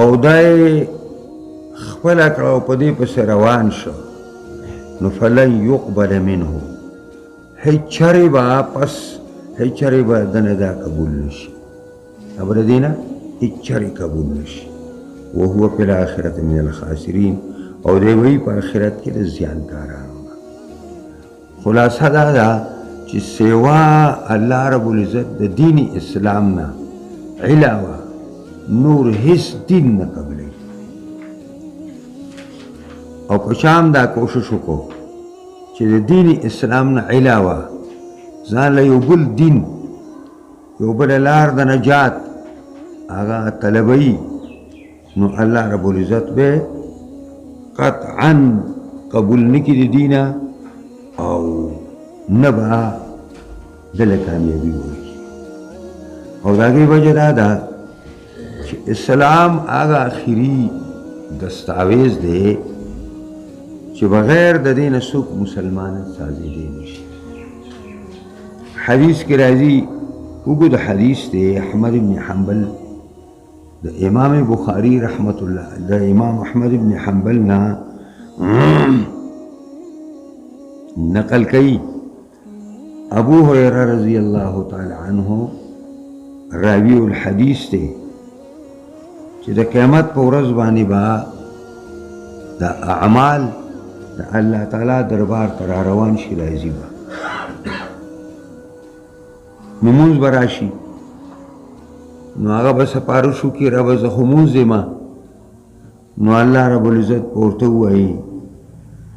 او دای خپل کړه په دې پس روان شو نو فلن يقبل منه، هیچری واپس هیچری بدن دا قبول نشي، خبر دینه هیچری قبول نشي. وهو په آخرت من الخاسرین، او دی وی په آخرت کې د زیانکارانو. خلاصه دا ده چې سوا الله رب العزت د دین اسلام نه علاوه نور هیڅ دین نه قبلوي. او په شام دا کوشش وکړو چې د دین اسلام نه علاوه ځان له یو بل دین، یو بل لار د نجات هغه طلبوي، نو الله رب العزت به قطعا قبول نکړي د دینه او نه به دله کامیابي ورکړي. او د هغې وجه دا ده چې اسلام هغه آخري دستاویز دی چې بغیر د دې نه څوک مسلمان سازېدی نشي. حدیث کې راځي، اوږد حدیث دی، احمد بن حنبل د امام بخاری رحمت الله د امام احمد بن حنبل نه نقل کوي. ابو هريره رضی الله تعالی عنه راوی الحدیث دی چې د قیامت په ورځ باندې به د اعمال د الله تعالی دربار ته را روان شي، راځي به لمونځ به راشي، نو هغه به سپارښت وکړي ربه زه خو مونځ یم، نو الله رب العزت به ورته ووایي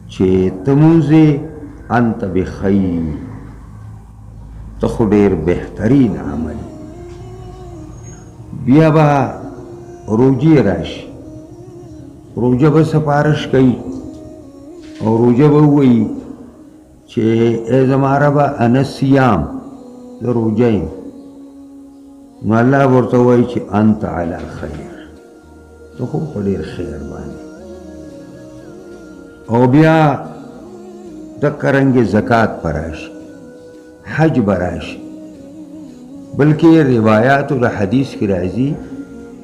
چې ته مونځ یې، انت بخیر، ته خو ډېر بهترین عمل. بیا به روجې راشي، روجه به سپارښت کوي او روجه به ووایي چې ای زما ربه انا صیام، زه روجه یم، نو الله ورته وایي چې انت علی خیر، ته خو په ډېر خیر باندې. او بیا دقه رنګې زکات به راشي، حج به راشي، بلکې روایاتو د حدیث کې راځي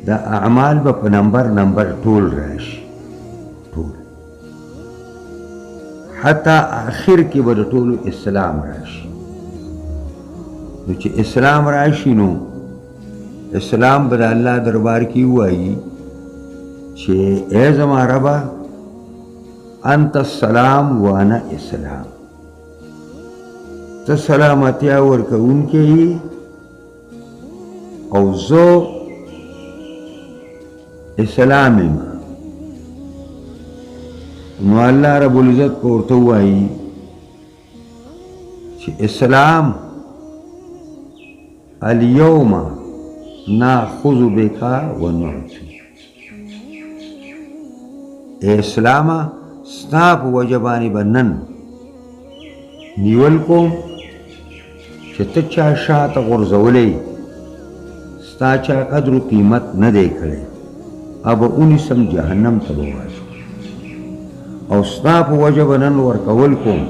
دا اعمال به په نمبر ټول راشي، ټول حتی آخر کې به د ټولو اسلام راشي. نو چې اسلام راشي نو اسلام به د الله دربار کې ووایي چې ای زما ربه انت السلام وانا اسلام، ته سلامتیا ورکوونکی او زه اسلام یم. نو الله رب العزت په ورته ووایي چې اسلام الیوم ناخذ بک ونعطی، ای اسلامه ستا په وجه باندې به نن نیول کوم چې ته چا شاته غورځولی، ستا چا قدر و قیمت نه دی کړی، ابه اونیسم جهنم ته به واچوم، او ستا په وجه به نن ورکول کوم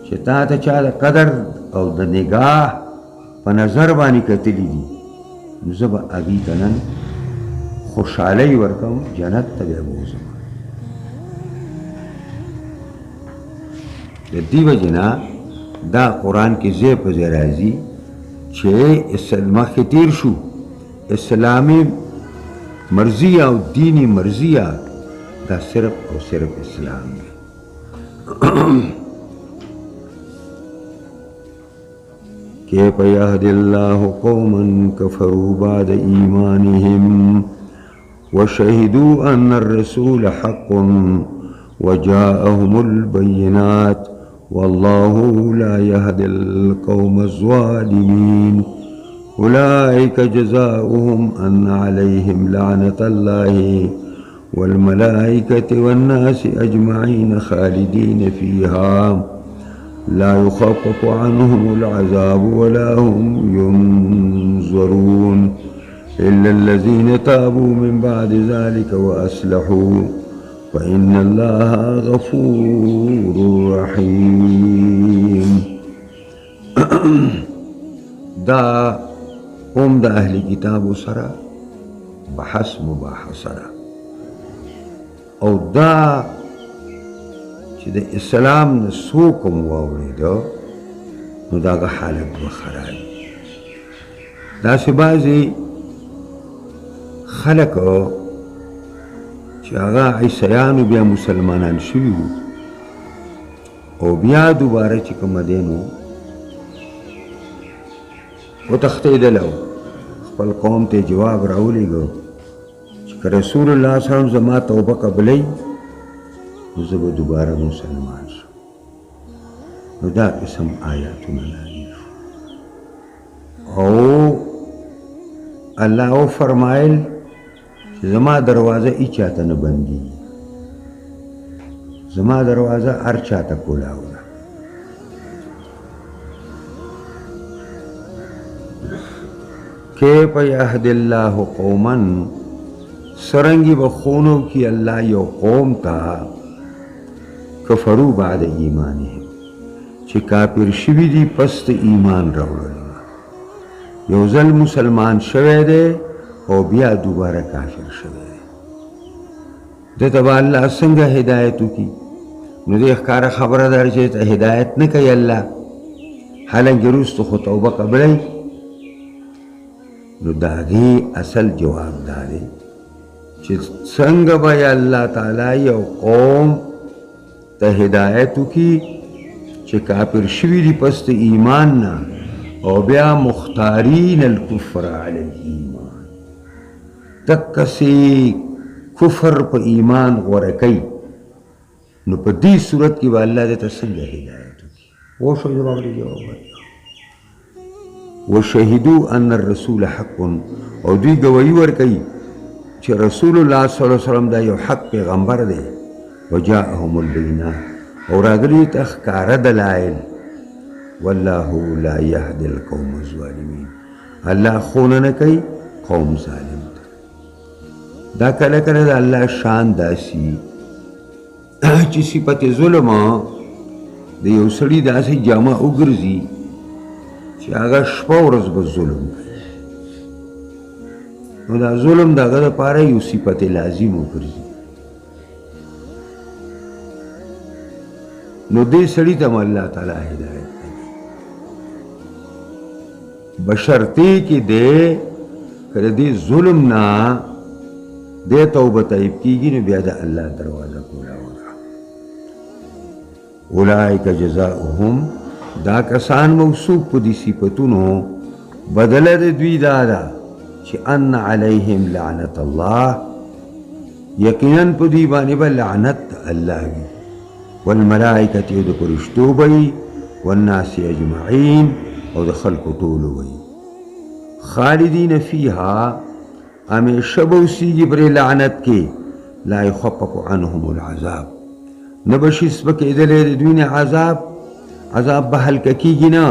چې تا ته چا د قدر او د نگاه په نظر باندې کتلی دي، نو زه به هغې ته نن خوشحالۍ ورکوم، جنت ته بیا بوځم. د دې وجې نه دا قرآن کې ځای په ځای راځي چې مخکې تیر شو اسلامي مرضیه او دینی مرضیه دا صرف او صرف اسلام دی. کیف یهدی الله قوما کفروا بعد ایمانهم وشهدوا ان الرسول حق وجاءهم البينات والله لا يهدي القوم الظالمين. أولئك جزاؤهم أن عليهم لعنة الله والملائكة والناس أجمعين خالدين فيها لا يخفف عنهم العذاب ولا هم ينظرون إلا الذين تابوا من بعد ذلك وأصلحوا فإن الله غفور رحيم. دا هم دا اهل کتابو سره بحث مباحثه او دا چې د اسلام نه څوک هم واورېده نو د هغه حالت به خرابي. داسې بعضې خلک چې هغه عیسیانو بیا مسلمانان شوي وو او بیا دوباره چې کومه دی نو وتښتېدلی و، خپل قوم ته جواب راولېږه چې که رسول الله صلی الله علیه وسلم زما توبه قبلوي نو زه به دوباره مسلمان شم. نو دا قسم آیاتونه نازل شو او الله وفرمایل چې زما دروازه هیچا ته نه بندېږي، زما دروازه هر چا ته کولاو ده. کیف یهدی الله قوما سرنگی بخونو کی اللہ یو قوم تا کفرو بعد ایمانهم چه کافر شوی دی پست ایمان راوړل، یو ځل مسلمان شوی دی او بیا دوباره کافر شوی دی. دته به الله څنګه هدایت وکړي؟ نو دې ښکاره خبره ده چې ته هدایت نه کوي الله، حالانکه وروسته خو توبه قبلوي. نو د هغې اصل جواب دا دی چې څنګه به الله تعالی یو قوم ته هدایت وکړي چې کافر شوي دي پس د ایمان نه او بیا مختارین الکفر علی الایمان، دقسې کفر په ایمان غوره کوي. نو په دې صورت کې به الله دې ته څنګه هدایت وکړي؟ پوه شوئ زما باندې جواب ورکړه. وشهدوا ان الرسول حق او دوی گواهی ورکوي چې رسول الله صلی الله علیه وسلم دا یو حق پیغمبر دی. وجاءهم البینات او راغلي ته ښکاره دلایل. والله لا یهدی القوم الظالمین، الله خونه نه کوي قوم ظالم ته. دا کله کله د الله شان داسي چې صفت ظلم د یو سړي داسې جامه وګرځي چې هغه شپه ورځ به ظلم کوي. نو دا ظلم د هغه دپاره یو صفت لازم وګرځي. نو دې سړي ته م الله تعالی هدایت کوي بشرطې کې دی که د دې ظلم نه دې توبه طیب کېږي نو بیا د الله دروازه کولاوله. اولئک جزاؤهم دا کسان موصوف په دې صفتونو بدله د دوی دا ده چې ان علیهم لعنت الله، یقینا په دوی باندې به لعنت الله وي، والملائکة او د فرشتو به وي، والناس اجمعین او د خلقو ټولو به وي. خالدین فیها همیشه به اوسیږي پرې لعنت کې. لا یخفف عنهم العذاب نه به شي سپکېدلی د دوی نه عذاب به هلکه کېږي نه.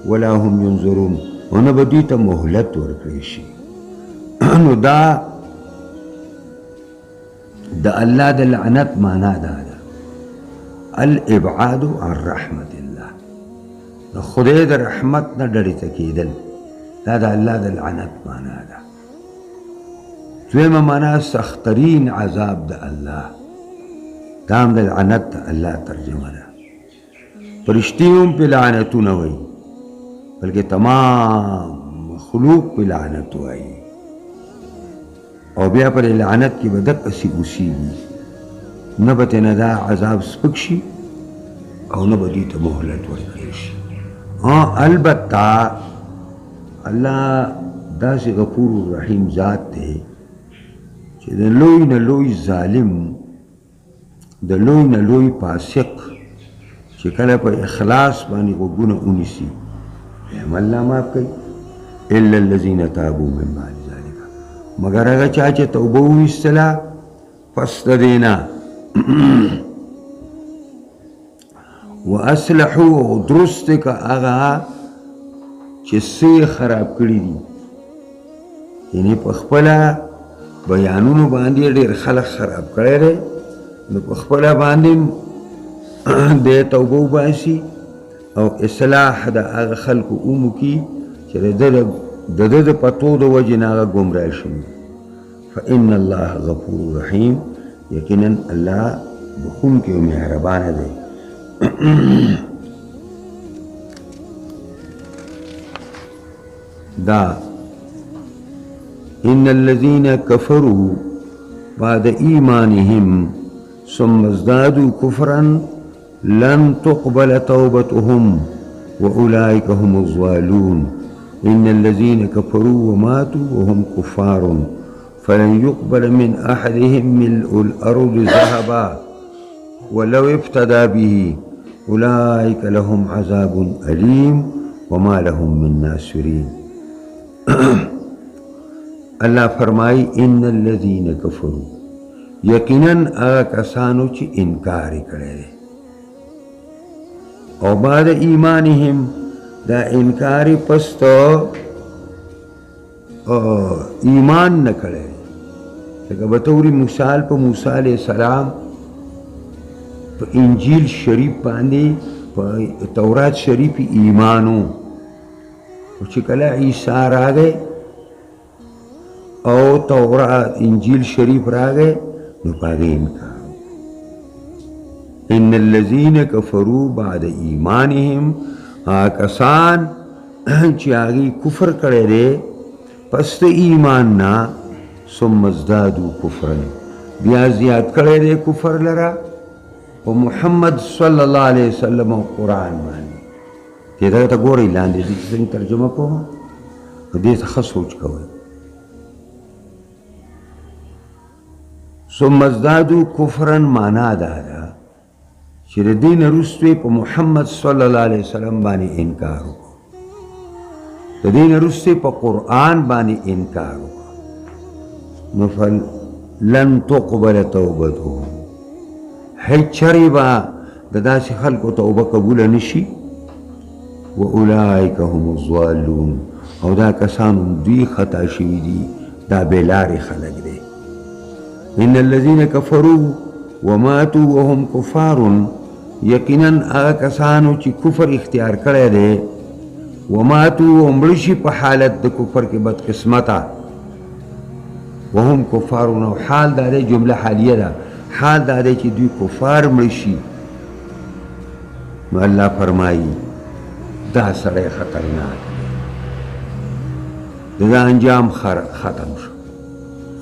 ولا هم ینظرون او نه به دوی ته مهلت ورکړی شي. نو دا د الله د لعنت معنا دا ده الابعاد عن رحمت الله، د خدای د رحمت نه ډډې ته کېدل، دا د الله د لعنت معنا ده. دویمه معنا سخترین عذاب د الله، دا هم د لعنت د الله ترجمه ده. فرشتي هم پې لعنتونه وایي بلکې تمام مخلوق پې لعنت وایي او بیا پر لعنت کې به دقسې اوسېږي، نه به ترې نه دا عذاب سپک شي او نه به دوی ته مهلت ورکړی شي. البته الله داسې غفور رحیم ذات دی چې د لوی نه لوی ظالم، د لوی نه لوی فاسق چې کله په اخلاص باندې غوږونه ونیسي بیا هم الله معاف کوي، الا الذين تابوا من بعد ذلك مگر هغه چا چې توبه وایستله پس د دې نه واصلحوا او درست که هغه چې څه خراب کړي دي یعنی په خپله بیانونو باندې ډېر خلک خراب کړی دی نو په خپله باندې د توبه وباسي او اصلاح د هغه خلکو وکړي چې د ده د پتو د وجې نه هغه ګمراه شوي فإن الله غفور رحیم یقینا الله بخونکی او مهربانه دی دا إن الذين كفروا بعد إيمانهم ثم ازدادوا كفرا لن تقبل توبتهم وأولئك هم الضالون إن الذين كفروا وماتوا وهم كفار فلن يقبل من أحدهم ملء الأرض ذهبا ولو افتدى به أولئك لهم عذاب أليم وما لهم من ناصرين الله فرمائی ان الذين كفروا یقینا هغه کسانو چې انکار کړی او بعد ایمانهم دا انکار پس تو ایمان نه کړی لکه بطور مثال په موسی علیہ السلام په انجیل شریف باندې په تورات شریف ایمانو او چې کله عیسی راغی او تورات انجیل شریف راغی نو پاگه انکار ان الذين كفروا بعد ایمانهم آکسان چې هغه کفر کړی دی پس د ایمان نه ثم ازدادوا کفرا بیا زیات کړی دی کفر لره په محمد صلی الله علیه وسلم او قرآن باندې دې ته ګورئ لاندې دې څنګه ترجمه کوم دې څه ښه سوچ کوئ ثم ازدادوا کفرا معنا دا ده چې د دې نه وروسته په محمد صلی الله علیه وسلم باندې انکار وکړو د دې نه وروسته په قرآن باندې انکار وکړو نو فلن تقبل توبتهم هیڅ چرې به د داسې خلکو توبه قبوله نشي واولئک هم الضالون او دا کسان دوی خطا شوي دي دا بېلارې خلک دی ان الذين كفروا وماتوا وهم كفار یقینا هغه کسانو چې کفر اختیار کړی دی وماتوا او مړه شي په حالت د کفر کې بدقسمته وهم کفار او حال دا دی جمله حالیه ده حال دا دی چې دوی کفار مړه شي نو الله فرمایي دا سړی خطرناک دی دا انجام ختم شو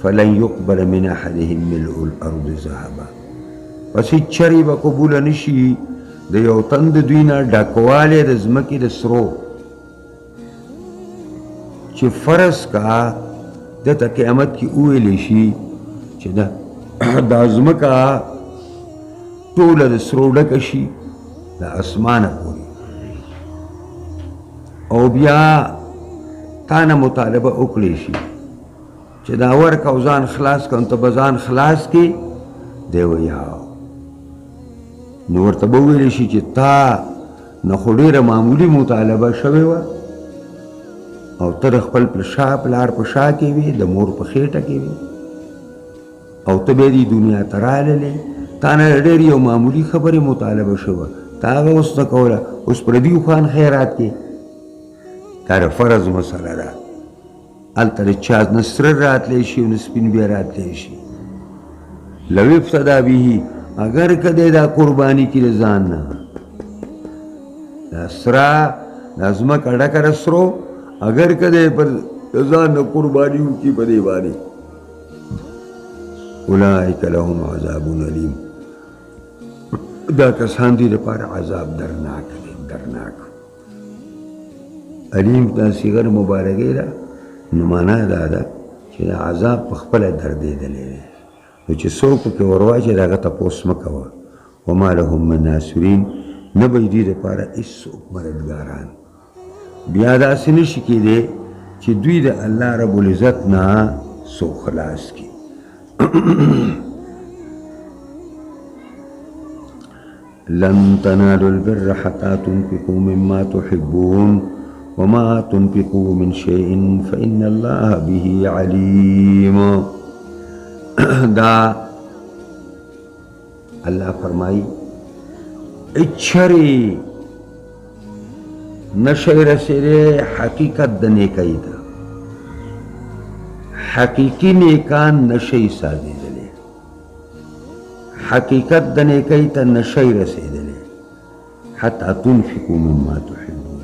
فلن يقبل من احدهم ملء الارض ذهبا پس چری به قبول نشي د یو تن د دوی نه ډکوالی د ځمکې د سرو چې فرض کا دته قیامت کې وویلی شي چې دا ځمکه ټوله د سرو ډکه شي د اسمانه پورې او بیا تا نه مطالبه وکړی شي چې دا ورکه او ځان خلاص کړه ته به ځان خلاص کړې دی وایي نو ورته به وویلی شي چې تا نه خو ډېره معمولي مطالبه شوې وه او ته د خپل پلار په شا کې وې د مور په خېټه کې وې او ته بیا دې دنیا ته راللې تا نه ډېر یو معمولي خبرې مطالبه شوه تا هغه اوس نه کوله اوس پردیو خان خیرات کې دا د فرض مسله ده هلته د چا نه سره راتلی شي او نه سپین بیا راتلی شي لو ابتدا به اگر کدی دا قربانی کی د ځان نه دا سره دا ځمکه ډکه د سرو اگر کدی پر ځان نه قرباني وکړي په دې باندې اولئک لهم عذاب علیم دا کسان دي لپاره عذاب درناک دی درناک علیم دا صیغه مبارکه ده نو معنا دا ده چې دا عذاب په خپله دردېدلی دی نو چې څوک پکې ورواچي د هغه تپوس مه کوه وما لهم من ناصرین نه به یې دې دپاره هېڅوک مددګاران بیا داسې نشي کېدی چې دوی د الله رب العزت نه سو خلاص کی. لن تنالوا البر حتى تنفقوا مما تحبون وما تنفقوا من شيء فإن الله به عليم. دا اللہ فرمائی اچھری نشی رسیدے حقیقت د نیکی دا حقیقی نیکان نشی سازی دلے حقیقت د نیکی تا نشی رسیدلے حتی تنفقوا مما تحبون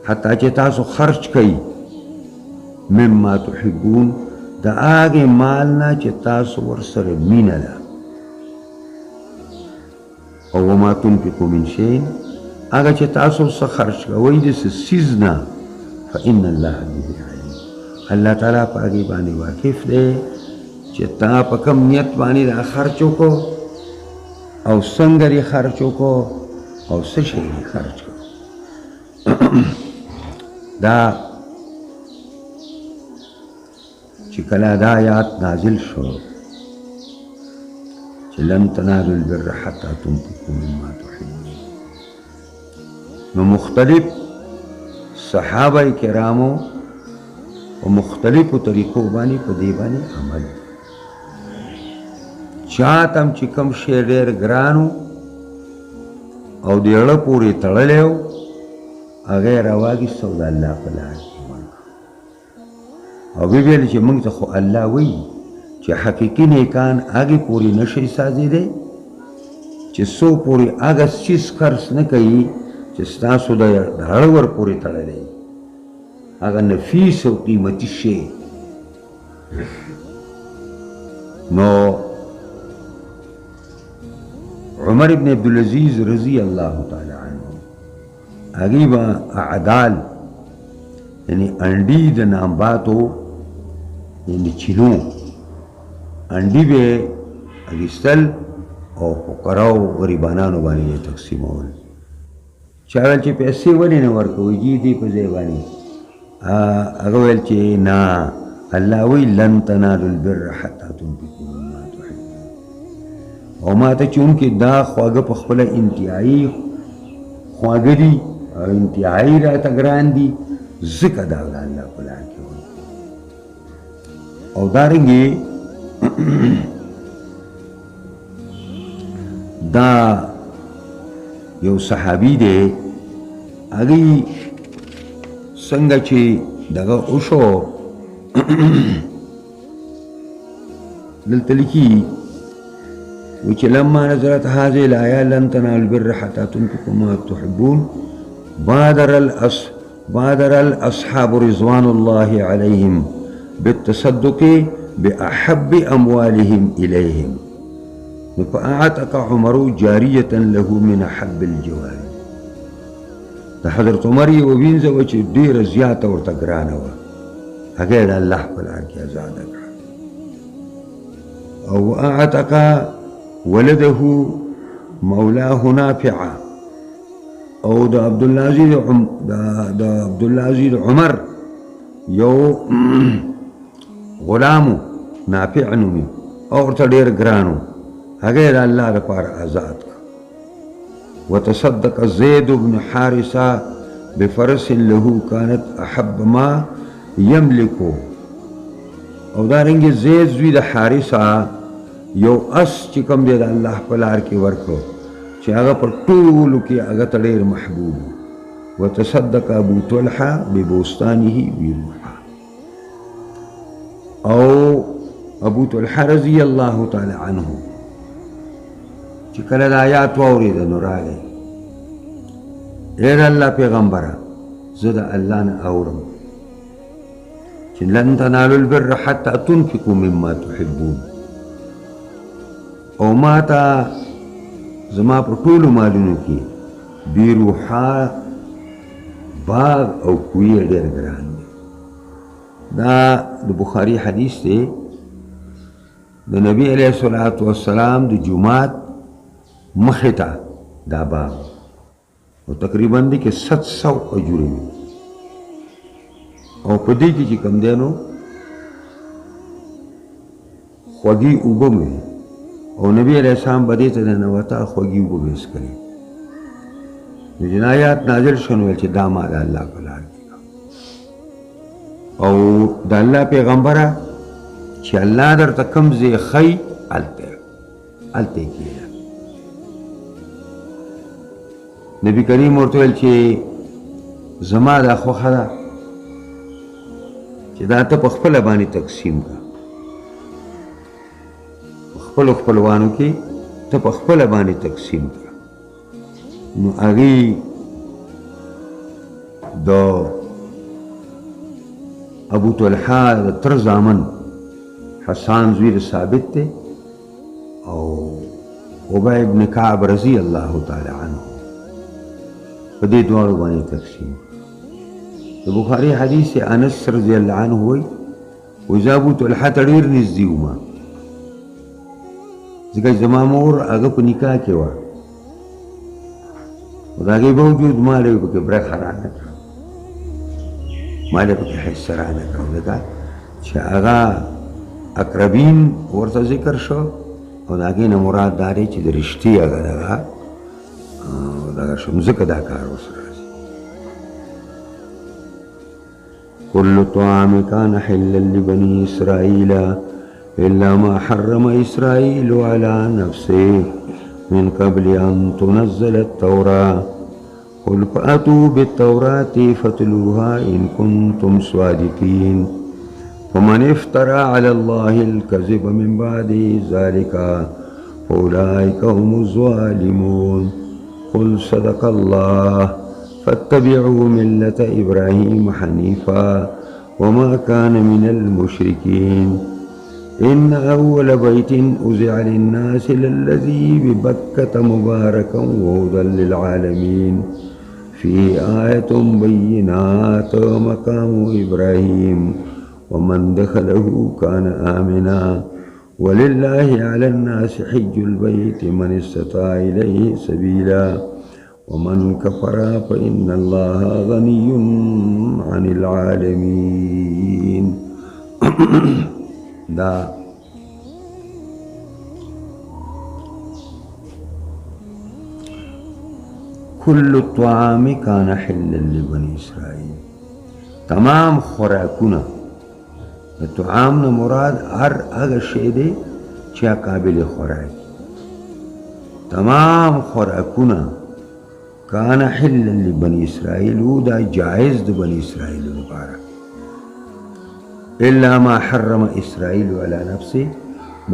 حتی چه تاسو خرچ کئی مما تحبون دا آگے مالنا چه تاسو ورسر مین دا او وما تنفقوا من شيء آگا چه تاسو سا خرچ کوئی دس سیزنا فإن اللہ به علیم. اللہ تعالیٰ پاگی بانی واقف دے چه تا پا کم نیت بانی دا خرچو کو او سنگری خرچو کو او سشیری خرچ کو. دا چه کلا دا آیات نازل شو چه لن تنالوا البر حتى تنفقوا مما تحبون، نو مختلف صحابہ کرامو و مختلف طریقو بانی پا دی بانی عمل چاہتم چی کم شیر دیر گرانو او دیڑا پوری تڑلیو اغیر رواگی سودا اللہ پلار او بیلی چی منگ تا خو اللہ وی چی حقیقی نیکان آگی پوری نشی سازی دے چی سو پوری آگا چیز خرس نکئی چی ستاسو دا دھڑور پوری تڑ دے آگا نفیس و قیمتی شے. نو عمر ابن عبدالعزیز رضی اللہ تعالی عنہ آگی با اعدال یعنی انڈی دا نام باتو یعنی چلو انڈی بے اگستل او فقراو غریبانانو بانی یہ تقسیم اول چاول چی پیسے ولی نورکوی جی دی پزے بانی اگویل چی نا اللہ وی لن تنالوا البر حتی تنفقوا مما تحبون او ما تا چون کی دا خواگا پخپلا انتہائی خواگا دی اور انتہائی راتا گران دی ذکر دا اللہ پلا کی ہوئی او دارنگی دا یو صحابی دے اگی سنگا چی دگا اوشو دلتلکی وچی لما نزلت هذه الآية لن تنالوا البر حتى تنفقوا ما تحبون بادر الأصحاب رضوان الله عليهم بالتصدق بأحب أموالهم إليهم فأعتق عمر جارية له من أحب الجواري. دا حضرت عمری و بینزا وچی دیر زیادة ورتگرانا و اگر اللہ پلا کی ازاد اگر او اعتق ولده مولاه نافع او دا عبدالعزیز عمر یو غلامو نافع نمی اور تا دیر گرانو اگر اللہ دا پار آزاد کا. وتصدق زید بن حارثة بفرس له كانت أحب ما يملكه او دارنگی زید زوی دا حارثة یو اس چکم دے دا اللہ پلار کی ورکو چی اگا پر طولو کی اگا تڑیر محبوب. وتصدق ابو طلحة ببوستانه بروحا او ابو طلحة رضی اللہ تعالی عنہ چی کل دا آیات وورید نراغی ایر اللہ پیغمبرہ زد اللہ نا اورم چی لن تنالوا البر حتی تنفقوا مما تحبون او ماتا زما پر طول مالونو کی بی روحا باغ او کوئی دیر گران دا بخاری حدیث تے دا نبی علیہ السلام دا جمعات مختا دا باغ و تقریباً دی کہ 700 اجوری میں او په دې کې چې کوم دی نو خوږې اوبه مې او نبی علیه السلام به دې ته ننوته خوږې اوبه به یې څښلې نو جنایات نازل شو نو ویل چې دا ما د الله په لار کې او د الله پیغمبره چې الله درته کوم ځای ښیي هلته یې کېږه نبي کریم ورته ویل چې زما دا خوښه ده چې دا ته په خپله باندې تقسیم کړه په خپلو خپلوانو کې ته په خپله باندې تقسیم کړه نو هغې د ابو طلحه د تر زامن حسان زوی د ثابت دی او ابی ابن کعب رضی الله تعالی عنه په دې دواړو باندې تقسیم د بخاري حدیث انس رضی الله عنه وایي وزه ابو طلحه ته ډېر نږدې وم ځکه زما مور هغه په نکاح کې وه خو د هغې باوجود ما له پکې برخه رانه کړه ما له پکې حصه رانه کړه ځکه چې هغه اقربین ورته ذکر شو او د هغې نه مراد دا دی چې د رشتې هغه دغه شو ځکه دا کار ورسره راځي كل طعام كان حلا لبني إسرائيل إلا ما حرم إسرائيل على نفسه من قبل أن تنزل التوراة قل فأتوا بالتوراة فاتلوها إن كنتم صادقين ومن افترى على الله الكذب من بعد ذلك فأولئك هم الظالمون قل صدق الله فاتبعوا ملة إبراهيم حنيفا وما كان من المشركين إن أول بيت أوزع للناس للذي ببكة مباركا وهدى للعالمين فيه آية بينات مقام إبراهيم ومن دخله كان آمنا ولله على الناس حج البيت من استطاع إليه سبيلا ومن كفر فإن الله غني عن العالمين دا كل الطعام كان حلا لبني إسرائيل تمام خوراکونه د طعام نه مراد هر هغه شی دی چې قابل خوراک تمام خوراکونه کان حلا لبني اسرائیل دا جائز د بني اسرائیل لپاره الا ما حرم اسرائیل على نفسه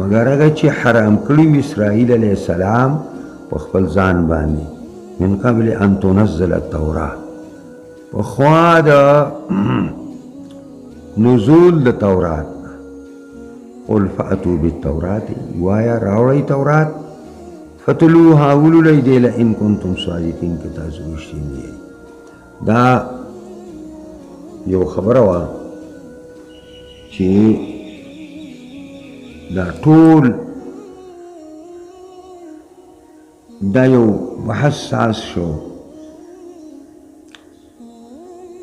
مگر هغه چې حرام کړی اسرائیل علیه السلام په خپل ځان باندې من قبل ان تنزل التوراه پخوا د نزول د تورات قل فأتوا بالتورات وایا راوړی تورات فتلوها ولولئ دیله ان کنتم صادقین که تاسو رښتیني یئ دا یو خبره وه چې دا ټول دا یو حساس شو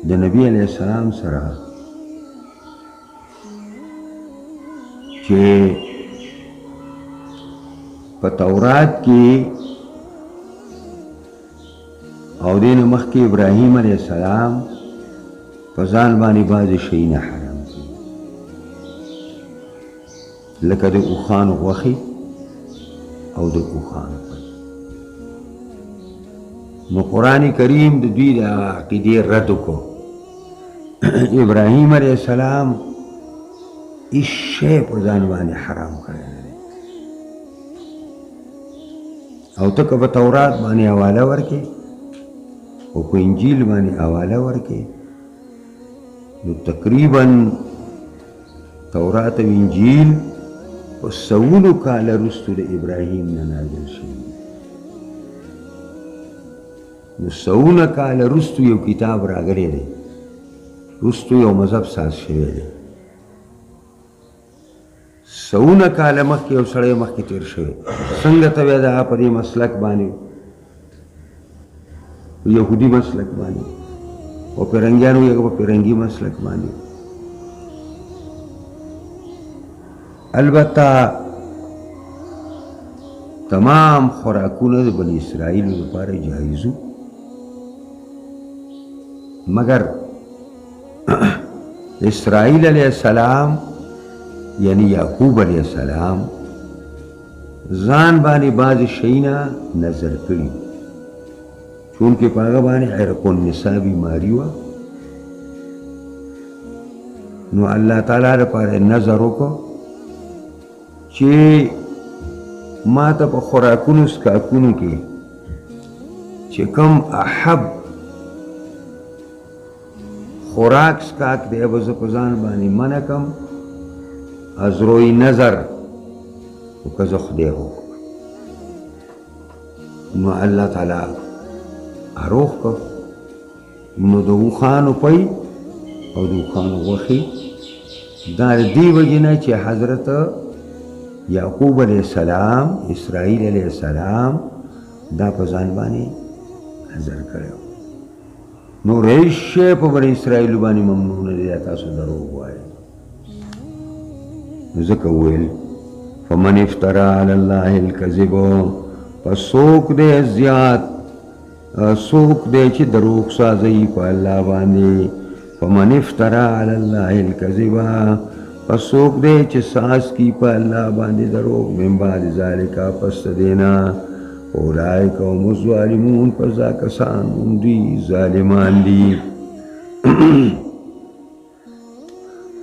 د نبی علیه السلام سره چې په تورات کې او دې نه مخکې ابراهیم علیه السلام په ځان باندې بعضې شیونه حرام کړي لکه د اوښانو غوښې او د اوښانو غوښې نو قرآن کریم د دوی د عقیدې رد وکړو ابراهیم علیه السلام هیڅ شی په ځان باندې حرام کړی نه دی او ته که په تورات باندې حواله ورکې او په انجیل باندې حواله ورکې نو تقریبا تورات او انجیل په سلو کاله وروسته د ابراهیم نه نازل شوي نو سلونه کاله وروسته یو کتاب راغلی دی وروسته یو مذهب ساز شوی دی سلونه کاله مخکې یو سړی مخکې تېر شوی څنګه ته بیا دغه په دې مسلک باندې یهودي مسلک باندې او پیرنګیانو یو په پیرنګي مسلک باندې. البته تمام خوراکونه د بني اسرائیل لپاره جایزو، مگر اسرائیل علیہ السلام یعنی یعقوب علیہ السلام ځان باندې بعض شیونه نظر کړي، چونکې په هغه باندې عرق النساء بیماري وه، نو الله تعالی لپاره نظر وکړو چې ما ته په خوراکونو سکاکونو کې چې کوم احب خوراک سکاک دی به زه په ځان باندې منع کم از روی نظر او که زه خدای وکړم. نو الله تعالی اروغ کړ، نو د اوښانو پی او د اوښانو غوښې دا د دې وجې نه چې حضرت یعقوب علیہ السلام اسرائیل علیہ السلام دا په ځان باندې نظر کړی و. نو هیڅ شی په بني اسرائیلو باندې ممنوع نه دی تاسو دروغ وایئ. نو ځکه وویل فمن افترا علی الله الکذب، پس څوک دی زیات څوک دی چې دروغ سازوي په الله باندې. فمن افترا علی الله الکذب، پس څوک دی چې ساز کی په الله باندې دروغ، من بعد ذلک، پس دینا اولئک هم الظالمون، پس دا کسان هم دوی ظالمان دي.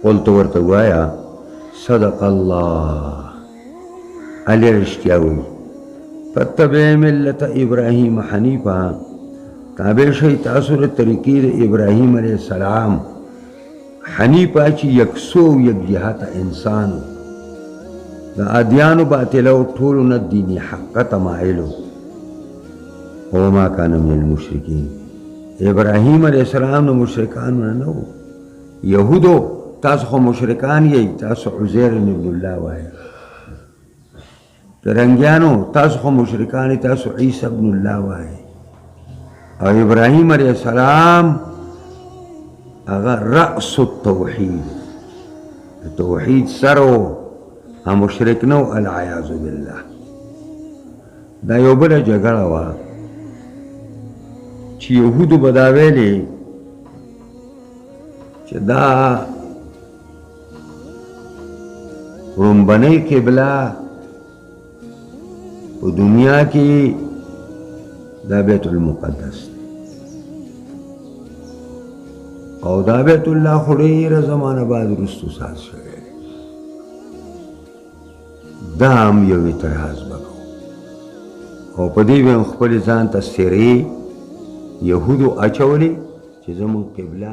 قلت ورته ووایه صدق الله، علی رښتیا وایي. فاتبع ملت ابراهیم حنیفا، تابع شئ تاسو د طریقې د ابراهیم علیه السلام حنیفا چې یکسو یک جهته انسان د ادیانو باطلو ټولو نه دیني حق ته مایل و ما کان من المشرکین. ابراهیم علیه السلام نو مشرکانو نه و. یهودو تاسو خو مشرکان یئ، تاسو عزیر ابن الله وایئ. فرنګیانو تاسو خو مشرکان یئ، تاسو عیسی ابن الله وایئ. او ابراهیم علیه السلام هغه رأس التوحید، توحید سر و هم مشرک نو، العیاذ بالله. دا یو بله جګړه وه چې یهودو به دا ویلې چې دا لومبنۍ قبله په دنیا کې دا بیت المقدس دی، او دا بیت الله خو ډېره زمانه بعد وروستو ساز شوی دی. دا هم یو اعتراض به کوو، او په دې به هم خپلې ځان ته څېرې یهودو اچولې چې زموږ قبله